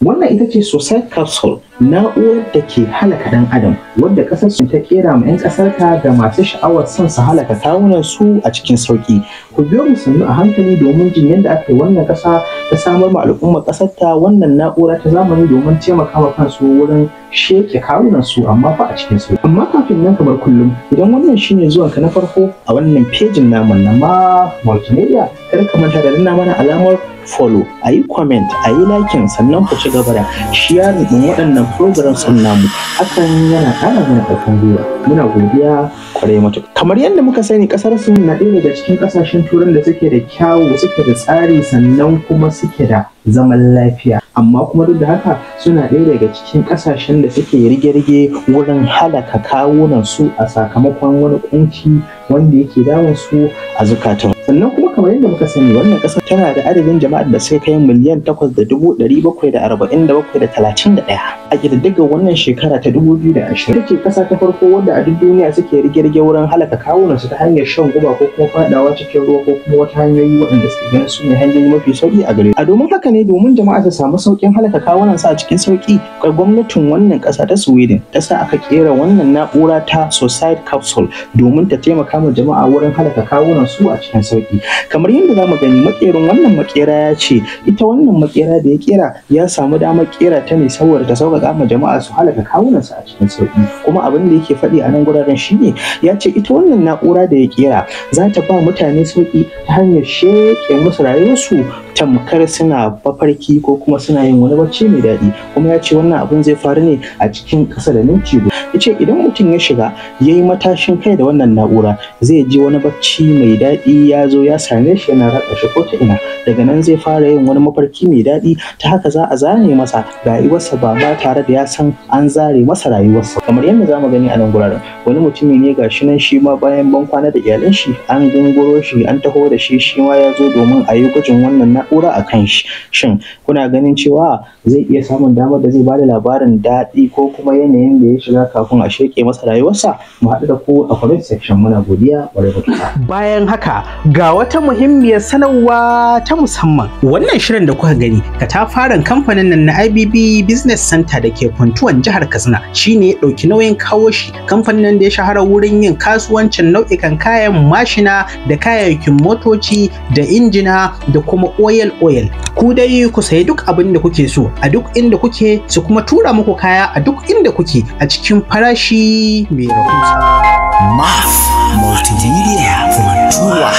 Wannan ita ce Suicide Capsule, na'urar da ke halaka ɗan adam wadda ƙasar Sin ta kera ma 'yan ƙasarta da masu sha'awar son su halaka kawunan su a cikin sauƙi. Ku biyo mu sannu a hankali domin jin yadda aka yi wannan ƙasa ta samar ma al'ummar ƙasarta wannan na'ura ta zamani domin taimaka ma kansu wurin sheke kawunan su amma fa a cikin sauƙi. Amma kafin nan kamar kullum idan wannan shine zuwanka na farko a wannan pejin namu na multimedia, kada ka manta da danna mana alamar follow, a yi comment, a yi liking, sannan ku ci gaba da sharing ɗin waɗannan programs ɗin namu. Hakan yana ƙara mana ƙarfin gwiwa. Muna godiya kwarai matuƙa. Kamar yadda muka sani, ƙasar Sin na ɗaya daga cikin ƙasashen turan da suke da kyawu, suke da tsari, sannan kuma suke da zaman lafiya. Amma kuma duk da haka suna ɗaya daga cikin ƙasashen da suke rige-rige wurin halaka kawunan su a sakamakon wani ƙunci wanda yake damun su a zukatan. Sannan kuma kamar yadda muka sani, wannan ƙasar tana da adadin jama'ar da suka kai miliyan 8,747,031 a ƙididdigar wannan shekara ta 2020. Ita ce ƙasa ta farko wadda a duk duniya suke rige-rige wurin halaka kawunan su ta hanyar shan guba ko kuma faɗawa cikin ruwa ko kuma wata hanyoyi waɗanda suke ganin su ne hanyoyi mafi sauƙi a gare su. A domin haka ne, domin jama'a su samu sauƙin halaka kawunan su a cikin sauƙi, gwamnatin wannan ƙasa ta Sweden ta sa aka ƙera wannan na'ura ta Suicide Capsule domin ta taimaka ma jama'a wurin halaka kawunan su a cikin sauƙi. Kamar yadda za mu gani, maƙerin wannan maƙera ya ce ita wannan maƙera da ya ƙera ya samu damar ƙera ta ne saboda ta sauƙaƙa ma jama'a su halaka kawunan su a cikin sauƙi. Kuma abin da yake faɗi a nan guraren shine, ya ce ita wannan na'ura da ya ƙera za ta ba mutane sauƙi ta hanyar sheƙe musu rayuwarsu tamkar suna mafarki ko kuma suna yin wani bacci mai daɗi. Kuma ya ce wannan abin zai faru ne a cikin ƙasa da minti guda. Ya ce idan mutum ya shiga ya yi matashin kai da wannan na'ura, zai ji wani bacci mai daɗi ya zo ya same shi yana ratsa shi ko ta ina. Daga nan zai fara yin wani mafarki mai daɗi, ta haka za a zare masa rayuwarsa ba ma tare da ya san an zare masa rayuwarsa. Kamar yadda za mu gani a nan guraren, wani mutumi ne ga shi nan shi ma bayan ban kwana da iyalan shi an gunguro shi an taho da shi, shi ma ya zo domin a yi gwajin wannan na'ura a kan shi. Shin kuna ganin cewa zai iya samun damar da zai bada labarin daɗi ko kuma yanayin da ya shiga kafin a sheƙe masa rayuwarsa? Mu haɗu da ku a comment section. Muna godiya ƙwarai matuƙa. Bayan haka ga wata muhimmiyar sanarwa ta musamman. Wannan shirin da kuka gani, katafaren kamfanin nan na IBB Business Center da ke Funtuwan jihar Katsina shine ya ɗauki nauyin kawo shi. Kamfanin da ya shahara wurin yin kasuwancin nau'ikan kayan mashina da kayayyakin motoci da injina da kuma oil. Ku dai ku sayi duk abin da kuke so a duk inda kuke, su kuma tura muku kaya a duk inda kuke a cikin farashi mai rahusa. MAF Multimedia Funtuwa.